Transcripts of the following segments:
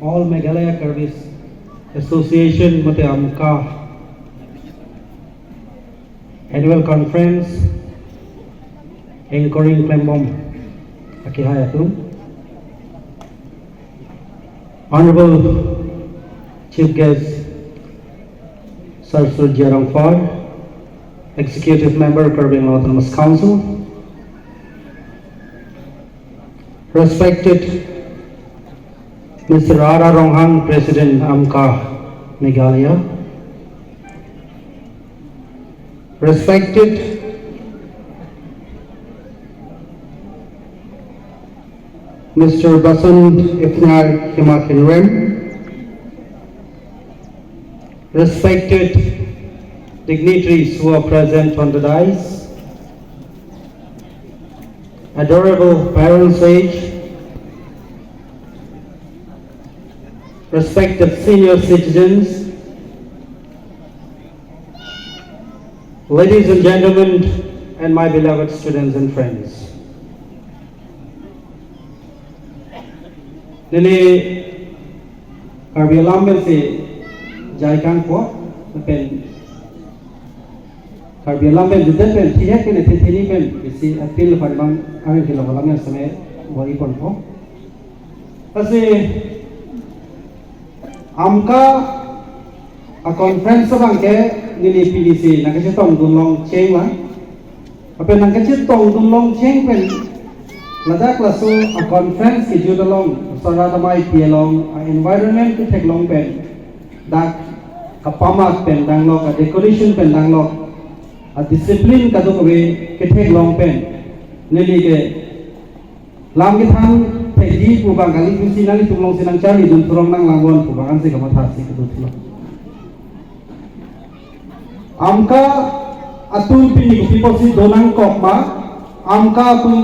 All Meghalaya Karbis Association Mate Amka Annual Conference Anchoring Klembom Akihayatum. Honorable Chief Guest Sir Surya Rangfar, Executive Member Kerbin Autonomous Council, respected Mr. Rara Ronghang, President Amka Meghalaya, respected Mr. Basant Ifnar Himakinrem, respected dignitaries who are present on the dais, adorable parents age, respected senior citizens, ladies and gentlemen, and my beloved students and friends. Nini Karbialam si Jaikan po, pen Karbialam pen judan pen tiyak pen tini pen isi apil parbang amin kilowalamnya sampai wali pon po. Kasi Amka a conference bangke nini PDC nakasi tong dunlong cheng lah. Apa nakasi tong dunlong cheng pen ladak lasu a conference ki judalong saratamai pialong a environment ki theklong pen dak kapamak pen danglok a decoration pen danglok a discipline kadukwe ki theklong pen nili ke lam ki thang thedi pubang kali kusinali tumlong sinang cari dun turong nang langwon pubangan se kamatha si kadutlo amka atul pini people si donang kokma amka tu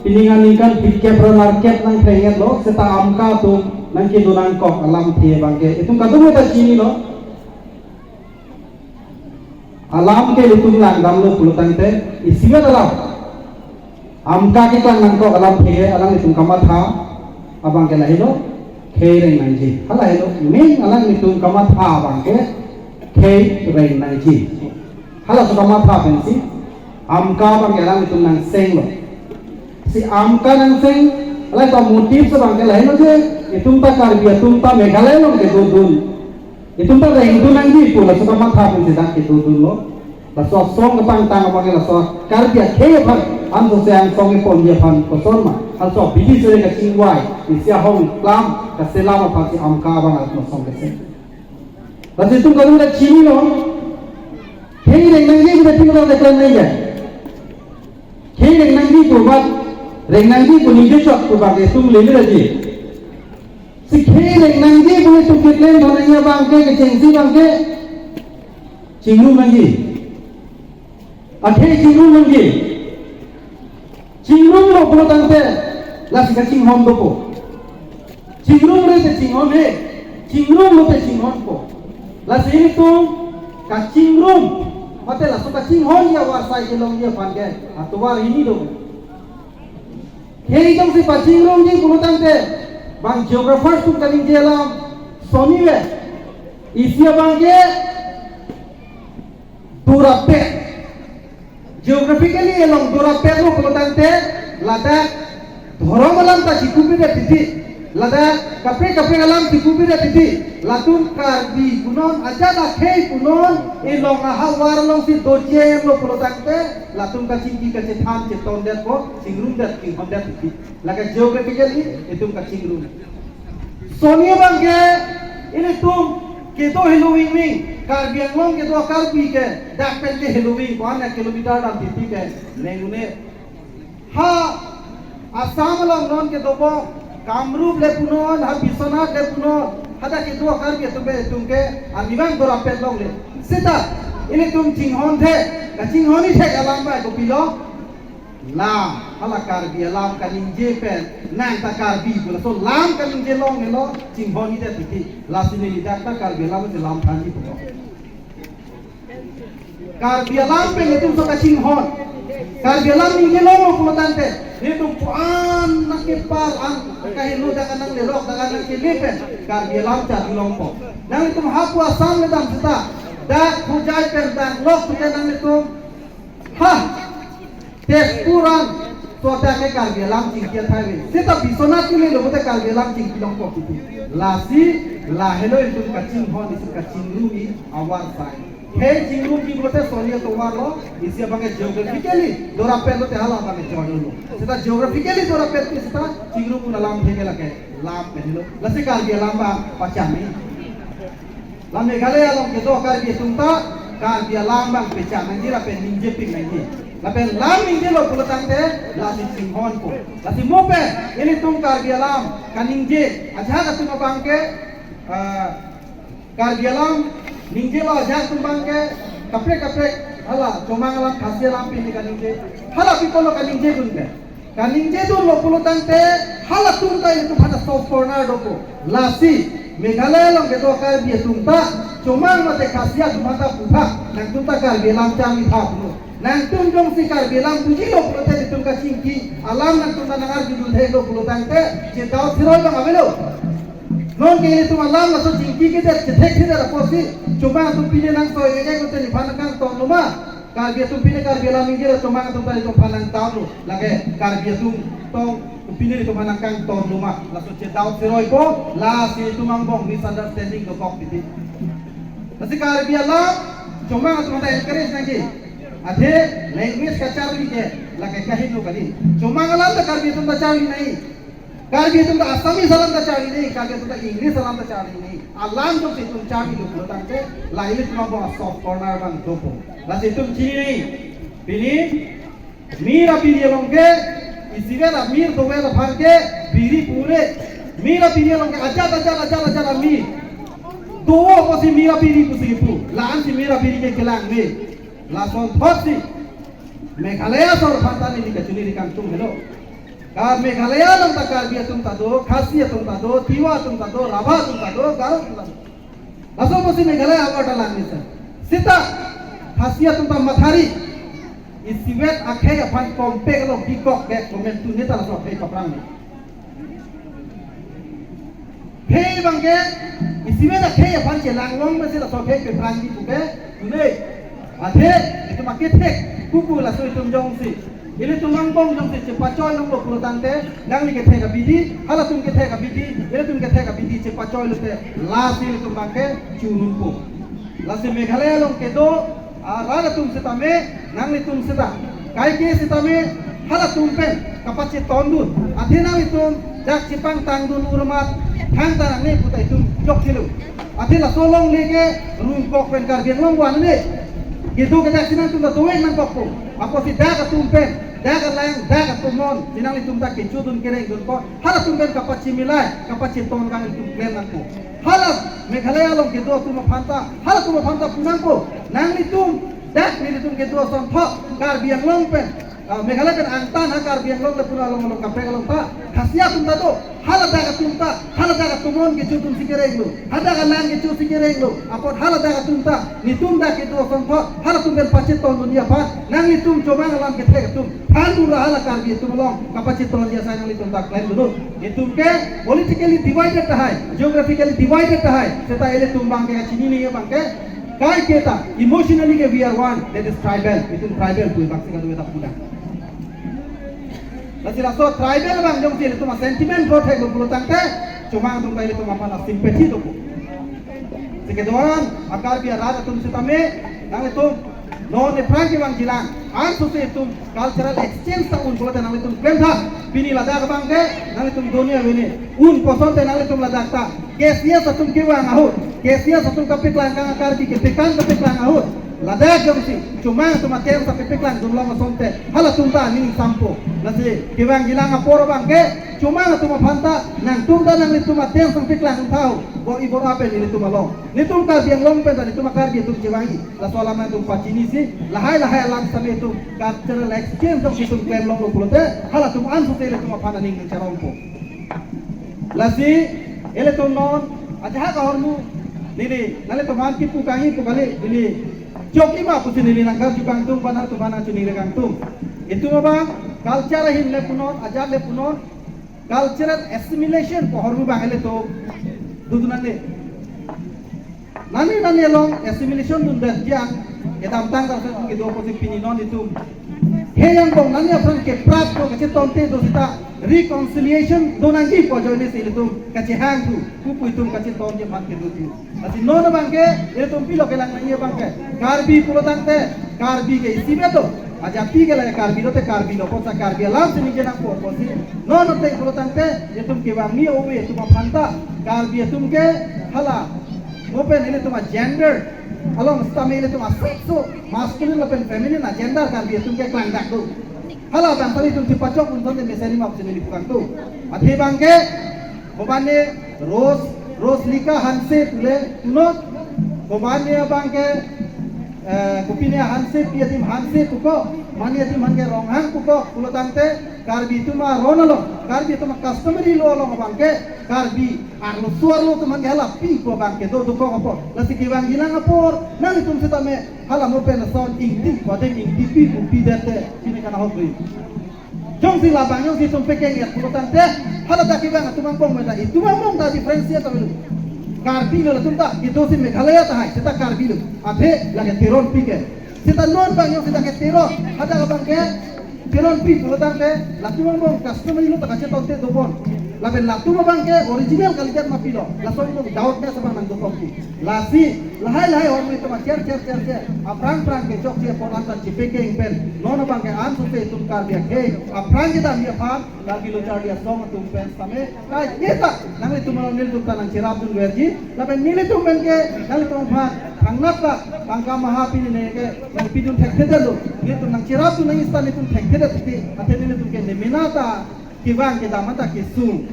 piningan ikan pikir market nang pengen lo seta amka tu nang ki donang kok alam thie bangke itu kadung eta chini lo alam ke litung lang dam lo pulutang te isiwa dalam amka ke klang nang kok alam thie alang litung kamatha abang ke lahilo khereng nanji hala hilo ming alang litung kamatha bangke khereng nanji hala su kamatha pensi amka bangke alang litung nang seng lo si amka nang seng alai ta motif sa bangke lain je itum ta Karbia tum ta Meghalaya lo ke dudun itum ta reng dun nang di pula sa matha pun sidak ke dudun lo la so song tang tang bangke la so Karbia ke phan an so se ang song pon ye phan ko son ma al so bidi se ka chingwai ni sia hong klam ka selama pha si amka bang al song ke se la si tum ka dun la chini lo hei reng nang di ke tinggal de kan nei ye hei reng nang di purbat Renanggi pun ini cok tu bagi tum lele lagi. Sikhe renanggi pun itu kita dorangnya bangke kecengsi bangke, cingrum lagi. Akhe cingrum lagi. Cingrum lo pun tante, lasi kacing hom dopo. Cingrum le te cinghon he, cingrum lo te cinghon po. Lasi ini tu kacingrum, mate lasu kacing hon ya warsai kelong ya bangke. Atuwar ini do. Hei jong si pacing rong ji pulutan te bang geographer tu kaling jelam soni we isia bangke durape geographically elong durape lo pulutan te lada dhorong alam ta chikupi de titi lada kape alam chikupi de titi latun Karbi punon aja da khei punon elong ahawar long si doje lo pulutan te latung kacing ki kace tham che ton det ko singrum det king hom det ti laga geographically itum kacing rum sonia bangke ini tum ke to halloween ming Karbi anglong ke to Karbi ke dak pen ke halloween 1 kilometer dam ti ke nengune ha asam long non ke dobo kamrup le punon ha bisonat le punon hada ke to Karbi to be tum ke amibang dora pet long le sita ini tum cinghon the kacing honi the alam ba ko pilo lam hala Karbi alam kalinje pen nang ta Karbi bula so lam kalinje long elo cinghon ite titi lasine ida ta Karbi alam se lam thani ko Karbi alam pen itu so kacing hon Karbialam minggu lo pulutante itu puan nakipar ang kahilu dengan nang lelok dengan nang kilipen karbialam cari lompo. Nang itu hapu asam ledam kita dak hujai perdang lok kita nang itu tes kurang suatu ke karbialam cingkian thai. Kita bisonat ini lo kita karbialam cingki lompo itu. Lasi lahelo itu kacing hon itu kacing rugi awal sai. Hey jingru ki bote sonia to warlo isi abange geographically dora pelo te hala abange jono seta geographically dora pelo ki seta jingru puna lam thege lake lam pelo lase kal dia lamba pachami lam meghalaya long ke do kar dia tunta kar dia lamba pechami dira pe ninje ping ninje lape lam ninje lo pulatante lasi singhon ko lasi mope ini tum kar dia lam kaninje aja ka tum abangke kar dia lam Ningje lo aja tumbang ke kapre hala comang alam khasya lam pini kaningje hala pipolo kaningje dunke kaningje dun lo pulutang te hala tunta itu pada soft corner doko lasi Meghalaya long ke dokar biya tunta comang mate khasya mata puha nang tunta kar belam chami thapno nang tunjong si kar belam buji lo pulote ditunka cingki alam nang tunta nang arju dulhe lo pulutang te je daw thiroi bang amelo non ke itu alam la so cingki ke thek thida posi cuma tu pilih nang so ye ko teni phanakang to luma kar biya tu pilih kar biya mingira cuma tu tani to phanang taw lage kar biya tu to pilih itu phanakang to luma la so che daw siroi ko la si tu mangbong misunderstanding do kok piti kasi kar biya la cuma tu mata encourage nangi adhe language ka charli ke lage kahin no kali cuma ngalam ta kar biya tu ta charli nahi Karbi itu tak Asami salam tak cari ni, karbi itu tak Inggeris salam tak cari ni. Alam tu itu cari dulu, tangke lain itu cuma soft corner bang dopo. Lalu itu cini ni, pilih mira pilih longke, isinya lah mir doa lah bangke, biri pure, mira pilih longke aja mir. Dua pasti mira pilih pusipu, lahan si mira pilih ke kelang ni, langsung thot si. Meghalaya sor pantan ini kecuni di kantung hello. Kar Meghalaya long takar biya tum tado, khasiya tum tado, tiwa tum tado, rabha tum tado, garo tum tado. Laso posi Meghalaya award alang nisa. Sita khasiya tum tam mathari. Isiwet akhe apan kompe lo bikok gek komen tu nita laso akhe paprang ni. Hei bangke isiwet akhe apan celang long mesi laso akhe paprang di tuke. Tune adhe itu makit hek kuku laso itum jong si. Ini tu mangbong jom se cepacoy long lo pulutante nang ni ke thega bidi hala tum ke thega bidi ini tum ke thega bidi cepacoy lo te lasi tum bangke churun ko lasi Meghalaya long ke do rara tum setame nang ni tum seta kai ke setame hala tum pen kapace tondun athena itum jak cipang tangdun urmat thang tarang ni putai tum jok khilu athela solong lege rum kok pen kar biang long wan ni gitu ke jak sinan tum da toeng nang kok ko apa si daga tum pen daga lang daga tumon sinang itum tak kecudun kere dun ko hala tum ben kapaci milai kapaci ton kang itum klen nang ko hala Meghalaya long ke do tum phanta punang ko nang itum dak ni itum ke do son tho kar biang long pen Meghalaya kan angtan ha kar biang long le pura long long kapre long ta khasiya tum ta do hala daga tumon ke cudun sikere lo hada galang ke cudun sikere lo apot hala daga tum ta ni tum dak ke do son tho hala tum ben pacet ton dunia pa nang itum coba ngalam ke thek tum Handu hala kar biya tum long kapaci ton dia sayang itum tak lain dulu itum ke politically divided tahai geographically divided tahai seta ele tum bang ke chini ni bang ke kai kita emotionally ke we are one that is tribal itum tribal tu bang sing adu puda Lasi raso tribal bang jom sih itu mas sentiment go thek lo tangke cuma tum kai itu apa na sympathy tu sekedoan akar biya raja tum setame nang itu non Frank bang jilang ansu se tum cultural exchange ta un bolate nang tum klem tha pini ladak bang ke nang tum dunia ini un poson te nang tum ladak ta kesia sa tum kiwang ahut kesia sa tum kapik lang kang akar ki tekan kapik lang ahut ladak jom si cuma tum atem sa kapik lang dum long sonte hala tum ta ning sampo nasi kiwang jilang aporo bang ke cuma tum phanta nang tum da nang tum atem sa kapik lang thau bo ibor apel ni tum long ni tum kar biang long pe dan tum kar bi tum jiwangi la solama tum pacini si lahai alam sami tum cultural exchange tum tum klem long lo pulote hala tum ansu te le tum phana ning charompo lasi ele tum non aja ka hormu nili nale tum han ki pukangi pukale nili joki ma pusi nili nang kar jukang tum pana tum pana chuni re kang tum Itu bang culture hin le punon ajar le punon cultural assimilation pohor mu bang le to dudunan le nani long assimilation dun dah jang kita tang tak satu kita opposite pininon itu he yang bang nani apran ke prat ko kace tonte do sita reconciliation donangi po joine se itu kace hang tu ku itu kace ton je man ke do tu asi no na bang ke itu pilo ke lang nani bang ke karbi pulo tangte karbi ke isibe to aja pi ke la karbi lo te karbi lo posa karbi alam se nije nak po posi no te pulo tangte itu ke bang ni owe itu ma phanta karbi itu ke hala open ini tu ma gender along stame ini tu ma sexo masculine open feminine gender karbi itu ke klang dak tu hala bang tadi tu dipacok pun sonde meseri ma sini bukan tu ati bang ke bobane rose lika hanse tule tunot bobane bang ke kupine hanse piatim hanse tuko mani atim hange ronghang tuko pulo tangte karbi tu ma ronalo karbi tu ma customary lo lo bang ke karbi arlo suar lo tu mange hala pi ko bang ke do ko ko lasi ki bang gilang apor nani tum sita me hala mo pen son ingti wade ingti pi ku pi dete kini kana hokri jong si labang jong si tum pekeng ya pulo tangte hala ta ki bang tu mang pong meta itu mang ta diferensia ta belu karbi lo tunta itu si Meghalaya ta hai sita karbi lo ate lage tiron pike sita non bang yo sita ke tiron ada ka bang ke tiron pi pulo tangte latu mang customary lo ta kace tonte do bon laben latu bang ke original kalikat ma pilo lason mo daot me sabang nang do kompi lasi lahai or me to ma cer aprang ke chok che ponan ta chipeke pen non bang ke an sute tum karbi ke aprang kita mi pham lagi lo char dia song tum pen same kai eta nang le tum nil tum tanang cirap dun werji laben nile tum pen ke nang tum pha angnat ka angka mahapi ne ke nang pidun thek thedalo ni tum nang cirap dun nang istan tum thek thedati ate nile tum ke ne minata kibang kita mata kisung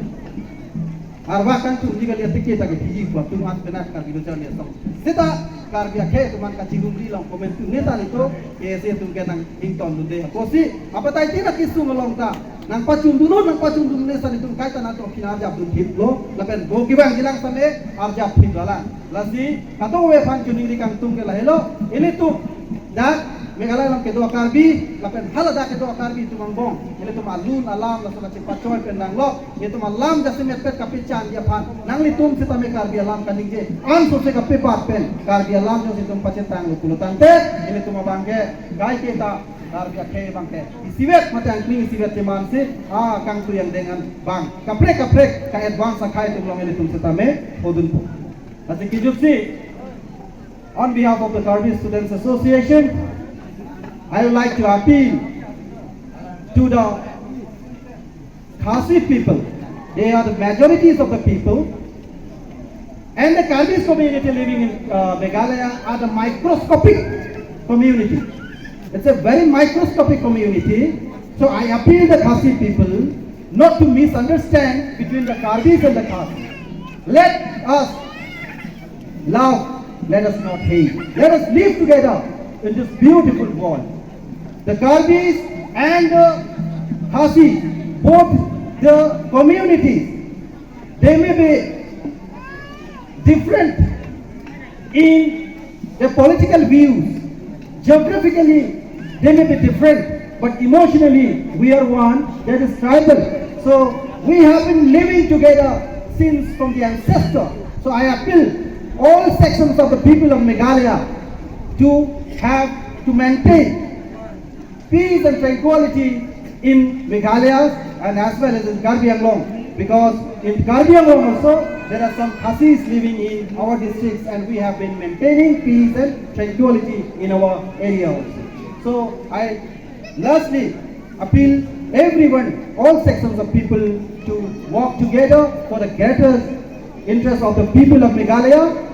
arwa kan tu jika lihat tikit lagi hiji buat tu mat benar kar bilu jar lihat sita kar biak he tu man ka cigumri long komen tu neta itu ese tu ke nang ington tu deh kosi apa tai tina kisung long ta nang pacung dulu nesa itu kaitan atau kinar jab tu hit lo lapen go kibang jilang same arjab hit wala lasi kato we fan cuning di kang tung ke la hello ini tu dak Meghalaya lang kedua karbi lapen halada kedua karbi tu mangbong ini tu malun alam la sala cepat coy pendang lo itu malam jasi mepet kapichan dia pan nang litum kita me karbi alam kaning je an so se kape pat pen karbi alam jo situm pacetang lo kulo tante ini tu mabangge gai kita karbi akhe bangke isiwet mate angkling isiwet teman se kang tu yang dengan bang kaprek ka advance sakai tu long ini tum kita me odun po ati kijup si on behalf of the Karbi Students Association I would like to appeal to the Khasi people. They are the majorities of the people, and the Karbis community living in Meghalaya are the microscopic community. It's a very microscopic community. So I appeal the Khasi people not to misunderstand between the Karbis and the Khasi. Let us love. Let us not hate. Let us live together in this beautiful world. The Karbis and the Khasi, both the communities, they may be different in their political views. Geographically, they may be different, but emotionally, we are one. That is tribal. So we have been living together since from the ancestor. So I appeal all sections of the people of Meghalaya to maintain peace and tranquility in Meghalaya and as well as in Karbi Anglong, because in Karbi Anglong also there are some Khasis living in our districts and we have been maintaining peace and tranquility in our area also. So I lastly appeal everyone, all sections of people to work together for the greater interest of the people of Meghalaya.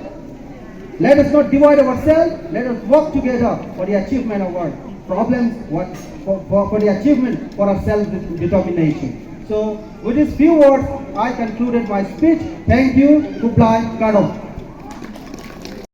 Let us not divide ourselves, let us work together for the achievement of our problems, for the achievement for our self-determination. So with these few words, I concluded my speech. Thank you. Kublai Gadon.